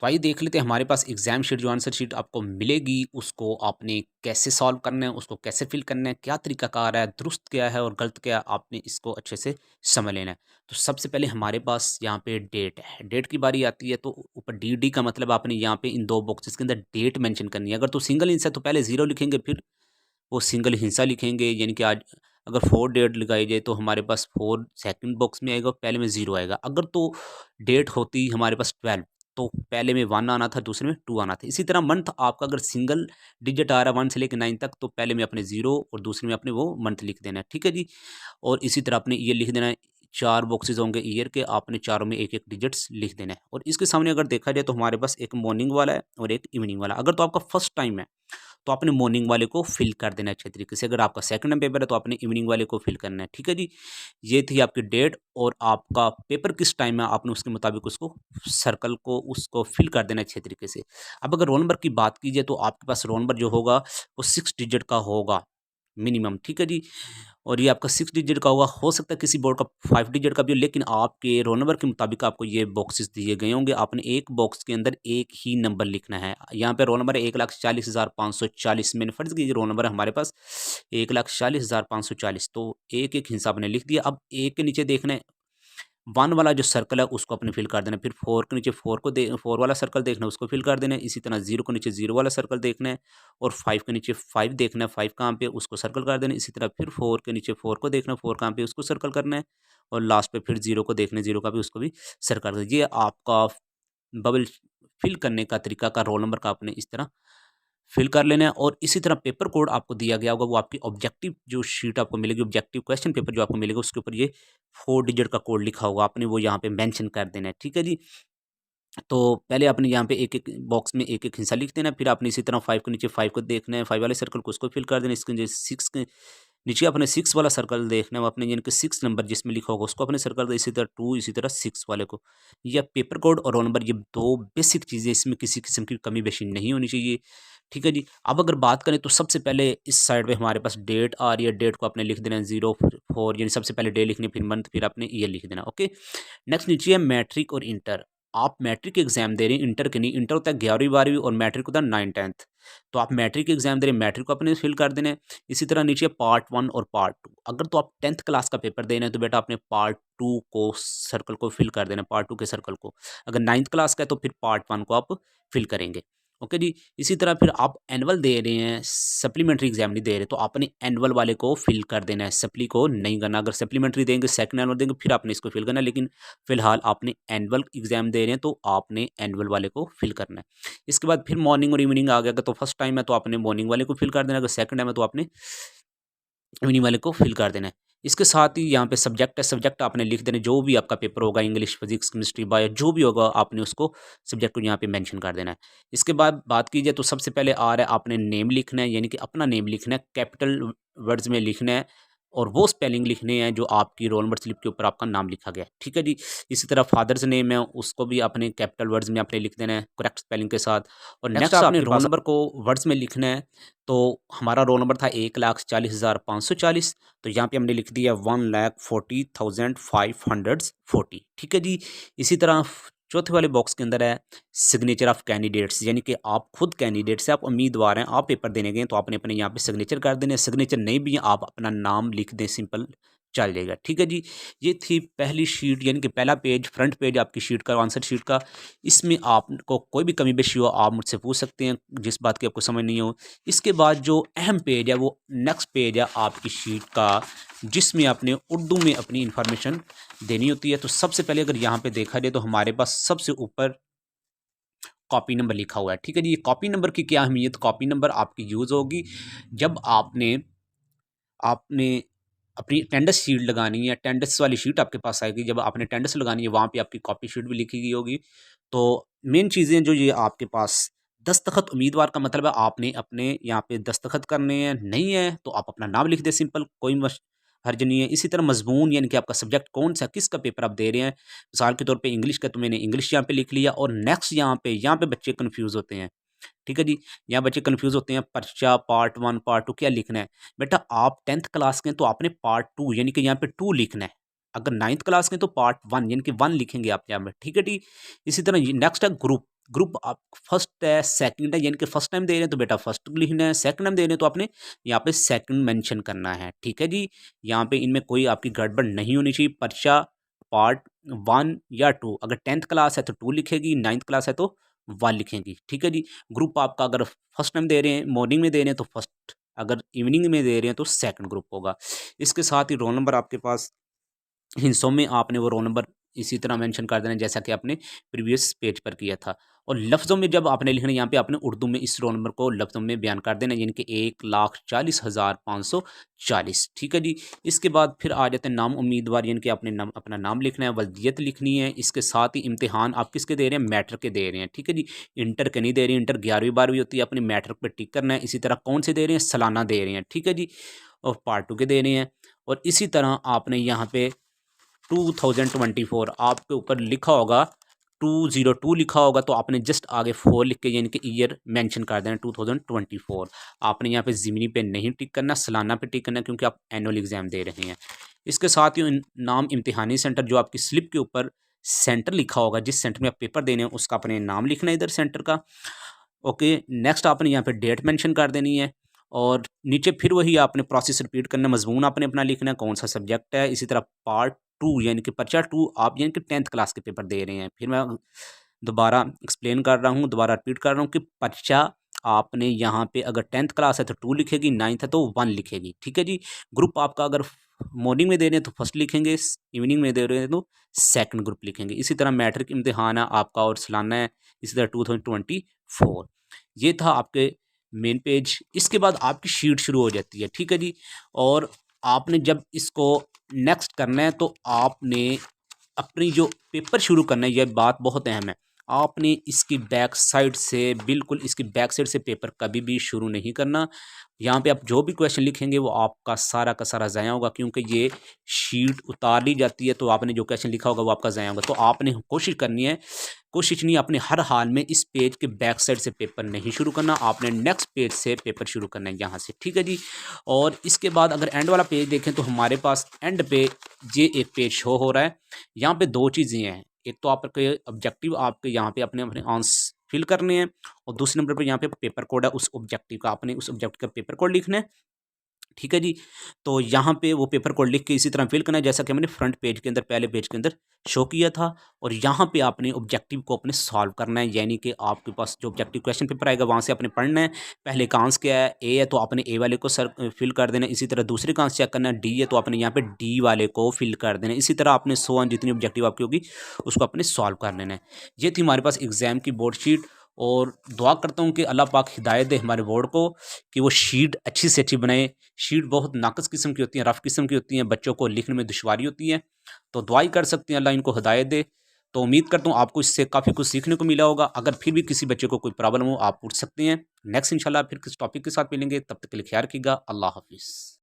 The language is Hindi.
तो आइए देख लेते हैं हमारे पास एग्जाम शीट जो आंसर शीट आपको मिलेगी उसको आपने कैसे सॉल्व करना है, उसको कैसे फिल करना है, क्या तरीकाकार है, दुरुस्त क्या है और गलत क्या है, आपने इसको अच्छे से समझ लेना है। तो सबसे पहले हमारे पास यहाँ पे डेट है, डेट की बारी आती है तो ऊपर डी डी का मतलब आपने यहाँ पे इन दो बॉक्सेस के अंदर डेट मेंशन करनी है। अगर तो सिंगल हिंसा है तो पहले जीरो लिखेंगे, फिर वो सिंगल हिंसा लिखेंगे, यानी कि आज अगर 4 डेट लगाई जाए तो हमारे पास 4 सेकंड बॉक्स में आएगा, पहले में 0 आएगा। अगर तो डेट होती हमारे पास 12 तो पहले में 1 आना था, दूसरे में 2 आना था। इसी तरह मंथ आपका अगर सिंगल डिजिट आ रहा है 1 से लेके 9 तक तो पहले में अपने 0 और दूसरे में अपने वो मंथ लिख देना है, ठीक है जी। और इसी तरह अपने ईयर लिख देना है, 4 बॉक्सेस होंगे ईयर के, आपने चारों में एक-एक डिजिट्स लिख देना है। और इसके सामने अगर देखा जाए तो हमारे पास एक मॉर्निंग वाला है और एक इवनिंग वाला। अगर तो आपका फर्स्ट टाइम है तो आपने मॉर्निंग वाले को फिल कर देना है अच्छे तरीके से। अगर आपका सेकंड टाइम पेपर है तो आपने इवनिंग वाले को फिल करना है, ठीक है जी। ये थी आपकी डेट और आपका पेपर किस टाइम है, आपने उसके मुताबिक उसको सर्कल को उसको फिल कर देना है अच्छे तरीके से। अब अगर रोल नंबर की बात कीजिए तो आपके पास रोल नंबर जो होगा वो 6 डिजिट का होगा मिनिमम, ठीक है जी। और ये आपका 6 डिजिट का होगा, हो सकता है किसी बोर्ड का 5 डिजिट का भी हो, लेकिन आपके रोल नंबर के मुताबिक आपको ये बॉक्सेस दिए गए होंगे। आपने एक बॉक्स के अंदर एक ही नंबर लिखना है। यहाँ पे रोल नंबर है 1,40,540। मैंने फर्ज कीजिए रोल नंबर है हमारे पास 1,40,540, तो एक-एक हिस्सा आपने लिख दिया। अब एक के नीचे देखना है 1 वाला जो सर्कल है उसको आपने फिल कर देना है, फिर 4 के नीचे 4 वाला सर्कल देखना है उसको फिल कर देना है, इसी तरह 0 के नीचे 0 वाला सर्कल देखना है और 5 के नीचे 5 देखना है, 5 कहाँ पे उसको सर्कल कर देना है, इसी तरह फिर 4 के नीचे 4 को देखना है, 4 कहाँ पे उसको सर्कल करना है और लास्ट पे फिर 0 को देखना है, 0 का भी उसको भी सर्कल कर ये आपका बबल फिल करने का तरीका का रोल नंबर का आपने इस तरह फिल कर लेना है। और इसी तरह पेपर कोड आपको दिया गया होगा, वो आपकी ऑब्जेक्टिव जो शीट आपको मिलेगी, ऑब्जेक्टिव क्वेश्चन पेपर जो आपको मिलेगा उसके ऊपर ये 4 डिजिट का कोड लिखा होगा, आपने वो यहाँ पे मेंशन कर देना है, ठीक है जी। तो पहले आपने यहाँ पे एक-एक बॉक्स में एक-एक हिस्सा लिख देना है, फिर आपने इसी तरह 5 के नीचे 5 को देखना है, 5 वाले सर्कल को उसको फिल कर देना है, इसके नीचे 6 के नीचे आपने 6 वाला सर्कल देखना है, वो आपने यानी कि 6 नंबर जिसमें लिखा होगा उसको आपने सर्कल इसी तरह 2 इसी तरह 6 वाले को। ये पेपर कोड और रोल नंबर ये 2 बेसिक चीज़ें, इसमें किसी किस्म की कमी बेशी नहीं होनी चाहिए, ठीक है जी। अब अगर बात करें तो सबसे पहले इस साइड पे हमारे पास डेट आ रही है, डेट को आपने लिख देना है 0 फिर 4 यानी सबसे पहले डे लिखनी है, फिर मंथ, फिर आपने ईयर लिख देना, ओके। नेक्स्ट नीचे है मैट्रिक और इंटर। आप मैट्रिक एग्जाम दे रहे हैं, इंटर के नहीं। इंटर होता है 11वीं 12वीं और मैट्रिक होता है 9th-10th। तो आप मैट्रिक एग्जाम दे रहे हैं, मैट्रिक को अपने फिल कर देना है। इसी तरह नीचे पार्ट 1 और पार्ट 2। अगर तो आप 10th क्लास का पेपर दे रहे हैं तो बेटा आपने पार्ट 2 को सर्कल को फिल कर देना है, पार्ट 2 के सर्कल को। अगर 9th क्लास का है तो फिर पार्ट 1 को आप फिल करेंगे, ओके जी। इसी तरह फिर आप एनुअल दे रहे हैं, सप्लीमेंट्री एग्जाम नहीं दे रहे, तो आपने एनुअल वाले को फिल कर देना है, सप्ली को नहीं करना। अगर सप्लीमेंट्री देंगे, सेकंड एनुअल देंगे, फिर आपने इसको फिल करना है, लेकिन फिलहाल आपने एनुअल एग्जाम दे रहे हैं तो आपने एनुअल वाले को फिल करना है। इसके बाद फिर मॉर्निंग और इवनिंग आ गया। अगर तो फर्स्ट टाइम है तो आपने मॉर्निंग वाले को फिल कर देना, अगर सेकंड टाइम है तो आपने इवनिंग वाले को फिल कर देना है। इसके साथ ही यहाँ पे सब्जेक्ट है, सब्जेक्ट आपने लिख देना है, जो भी आपका पेपर होगा, इंग्लिश, फिजिक्स, केमिस्ट्री, बायो जो भी होगा आपने उसको सब्जेक्ट को यहाँ पे मेंशन कर देना है। इसके बाद बात कीजिए तो सबसे पहले आ रहा है आपने नेम लिखना है, यानी कि अपना नेम लिखना है, कैपिटल वर्ड्स में लिखना है और वो स्पेलिंग लिखने हैं जो आपकी रोल नंबर स्लिप के ऊपर आपका नाम लिखा गया है, ठीक है जी। इसी तरह फादर्स नेम है उसको भी आपने कैपिटल वर्ड्स में आपने लिख देना है करेक्ट स्पेलिंग के साथ। और नेक्स्ट आपने रोल नंबर को वर्ड्स में लिखना है। तो हमारा रोल नंबर था 1,40,540, तो यहाँ पे हमने लिख दिया 1,40,540, ठीक है जी। इसी तरह चौथे वाले बॉक्स के अंदर है सिग्नेचर ऑफ कैंडिडेट्स, यानी कि आप खुद कैंडिडेट से आप उम्मीदवार हैं, आप पेपर देने गए तो आपने अपने यहाँ पे सिग्नेचर कर देने। सिग्नेचर नहीं भी है आप अपना नाम लिख दें, सिंपल चल जाएगा, ठीक है जी। ये थी पहली शीट, यानी कि पहला पेज, फ्रंट पेज आपकी शीट का, आंसर शीट का। इसमें आपको कोई भी कमी बेशी हो आप मुझसे पूछ सकते हैं, जिस बात की आपको समझ नहीं हो। इसके बाद जो अहम पेज है वो नेक्स्ट पेज है आपकी शीट का, जिसमें आपने उर्दू में अपनी इंफॉर्मेशन देनी होती है। तो सबसे पहले अगर यहाँ पे देखा जाए तो हमारे पास सबसे ऊपर कॉपी नंबर लिखा हुआ है, ठीक है जी। ये कॉपी नंबर की क्या अहमियत, कॉपी नंबर आपकी यूज़ होगी जब आपने आपने अपनी अटेंडेंस शीट लगानी है, अटेंडेंस वाली शीट आपके पास आएगी, जब आपने अटेंडेंस लगानी है वहाँ पे आपकी कॉपी शीट भी लिखी गई होगी। तो मेन चीज़ें जो ये आपके पास दस्तखत, उम्मीदवार का मतलब है आपने अपने यहाँ पे दस्तखत करने हैं, नहीं है तो आप अपना नाम लिख दें, सिंपल, कोई हर्ज नहीं है। इसी तरह मजमून, यानी कि आपका सब्जेक्ट कौन सा, किसका पेपर आप दे रहे हैं, मिसाल के तौर पे इंग्लिश का, तो मैंने इंग्लिश यहाँ पे लिख लिया। और नेक्स्ट यहाँ पे बच्चे कन्फ्यूज़ होते हैं, ठीक है जी। यहाँ बच्चे कन्फ्यूज़ होते हैं, पर्चा पार्ट 1 पार्ट 2 क्या लिखना है। बेटा आप 10th क्लास के हैं तो आपने पार्ट 2 यानी कि यहाँ पे 2 लिखना है। अगर 9th क्लास के हैं तो पार्ट 1 यानी कि 1 लिखेंगे आप यहाँ पे, ठीक है जी। इसी तरह नेक्स्ट है ग्रुप, ग्रुप आप फर्स्ट है, सेकंड है, यानी कि फर्स्ट टाइम दे रहे हैं तो बेटा फर्स्ट लिखना है, सेकंड टाइम दे रहे हैं तो आपने यहाँ पे सेकंड मेंशन करना है। ठीक है जी, यहाँ पे इनमें कोई आपकी गड़बड़ नहीं होनी चाहिए। पर्चा पार्ट 1 या 2, अगर 10th क्लास है तो 2 लिखेगी, 9th क्लास है तो 1 लिखेंगी। ठीक है जी, ग्रुप आपका अगर फर्स्ट टाइम दे रहे हैं, मॉर्निंग में दे रहे हैं तो फर्स्ट, अगर इवनिंग में दे रहे हैं तो सेकंड ग्रुप होगा। इसके साथ ही रोल नंबर आपके पास हिस्सों में आपने वो रोल नंबर इसी तरह मेंशन कर देना जैसा कि आपने प्रीवियस पेज पर किया था। और लफ्ज़ों में जब आपने लिखना, यहाँ पे आपने उर्दू में इस रोल नंबर को लफ्ज़ों में बयान कर देना, यानी कि 1,40,540। ठीक है जी, इसके बाद फिर आ जाते हैं नाम उम्मीदवार, यानी कि आपने नाम, अपना नाम लिखना है, वल्दियत लिखनी है। इसके साथ ही इम्तिहान आप किसके दे रहे हैं, मैट्रिक के दे रहे हैं। ठीक है जी, इंटर के नहीं दे रहे हैं, इंटर 11वीं 12वीं होती है, अपने मैट्रिक पर टिक करना है। इसी तरह कौन से दे रहे हैं, सालाना दे रहे हैं। ठीक है जी, और पार्ट 2 के दे रहे हैं। और इसी तरह आपने यहाँ पे 2024 आपके ऊपर लिखा होगा, 202 लिखा होगा तो आपने जस्ट आगे 4 लिख के, यानी कि ईयर मेंशन कर देना 2024। आपने यहाँ पे ज़िमनी पे नहीं टिक करना, सालाना पे टिक करना, क्योंकि आप एनुअल एग्ज़ाम दे रहे हैं। इसके साथ ही नाम इम्तिहानी सेंटर, जो आपकी स्लिप के ऊपर सेंटर लिखा होगा, जिस सेंटर में आप पेपर देने हैं उसका अपने नाम लिखना है इधर सेंटर का। ओके, नेक्स्ट आपने यहाँ पे डेट मेंशन कर देनी है। और नीचे फिर वही आपने प्रोसेस रिपीट करना, मजमून आपने अपना लिखना है, कौन सा सब्जेक्ट है। इसी तरह पार्ट 2 यानी कि पर्चा 2 आप यानी कि 10th क्लास के पेपर दे रहे हैं। फिर मैं दोबारा एक्सप्लेन कर रहा हूँ, दोबारा रिपीट कर रहा हूँ कि पर्चा आपने यहाँ पे अगर 10th क्लास है तो 2 लिखेगी, 9th है तो 1 लिखेगी। ठीक है जी, ग्रुप आपका अगर मॉर्निंग में दे रहे हैं तो फर्स्ट लिखेंगे, इवनिंग में दे रहे हैं तो सेकंड ग्रुप लिखेंगे। इसी तरह मैट्रिक इम्तिहान है आपका और सालाना है, इसी तरह 2024। ये था आपके मेन पेज। इसके बाद आपकी शीट शुरू हो जाती है। ठीक है जी, और आपने जब इसको नेक्स्ट करना है तो आपने अपनी जो पेपर शुरू करना है, यह बात बहुत अहम है। आपने इसकी बैक साइड से, बिल्कुल इसकी बैक साइड से पेपर कभी भी शुरू नहीं करना। यहाँ पे आप जो भी क्वेश्चन लिखेंगे वो आपका सारा का सारा ज़ाया होगा, क्योंकि ये शीट उतार ली जाती है तो आपने जो क्वेश्चन लिखा होगा वो आपका ज़ाया होगा। तो आपने कोशिश करनी है, कोशिश नहीं, आपने हर हाल में इस पेज के बैक साइड से पेपर नहीं शुरू करना, आपने नेक्स्ट पेज से पेपर शुरू करना है यहाँ से। ठीक है जी, और इसके बाद अगर एंड वाला पेज देखें तो हमारे पास एंड पे ये एक पेज शो हो रहा है। यहाँ पे दो चीज़ें हैं, एक तो आपके ऑब्जेक्टिव आपके यहाँ पे अपने अपने आंसर फिल करने हैं, और दूसरे नंबर पर यहाँ पे पेपर कोड है, उस ऑब्जेक्टिव का आपने उस ऑब्जेक्टिव का पेपर कोड लिखना है। ठीक है जी, तो यहाँ पे वो पेपर कोड लिख के इसी तरह फिल करना है जैसा कि मैंने फ्रंट पेज के अंदर, पहले पेज के अंदर शो किया था। और यहाँ पे आपने ऑब्जेक्टिव को अपने सॉल्व करना है, यानी कि आपके पास जो ऑब्जेक्टिव क्वेश्चन पेपर आएगा वहाँ से आपने पढ़ना है। पहले का आंसर क्या है, ए है तो आपने ए वाले को फिल कर देना है। इसी तरह दूसरे का आंसर चेक करना है, डी है तो आपने यहाँ पे डी वाले को फिल कर देना है। इसी तरह आपने 100 जितनी ऑब्जेक्टिव आपकी होगी उसको अपने सॉल्व कर लेना है। ये थी हमारे पास एग्ज़ाम की बोर्ड शीट। और दुआ करता हूँ कि अल्लाह पाक हिदायत दे हमारे बोर्ड को कि वो शीट अच्छी से अच्छी बनाए। शीट बहुत नाकस किस्म की होती हैं, रफ़ किस्म की होती हैं, बच्चों को लिखने में दुश्वारी होती है। तो दुआ ही कर सकते हैं अल्लाह इनको हिदायत दे। तो उम्मीद करता हूँ आपको इससे काफ़ी कुछ सीखने को मिला होगा। अगर फिर भी किसी बच्चे को कोई प्रॉब्लम हो आप पूछ सकते हैं। नेक्स्ट इंशाल्लाह फिर किस टॉपिक के साथ मिलेंगे, तब तक के लिए ख्याल रखिएगा। अल्लाह हाफ़िज़।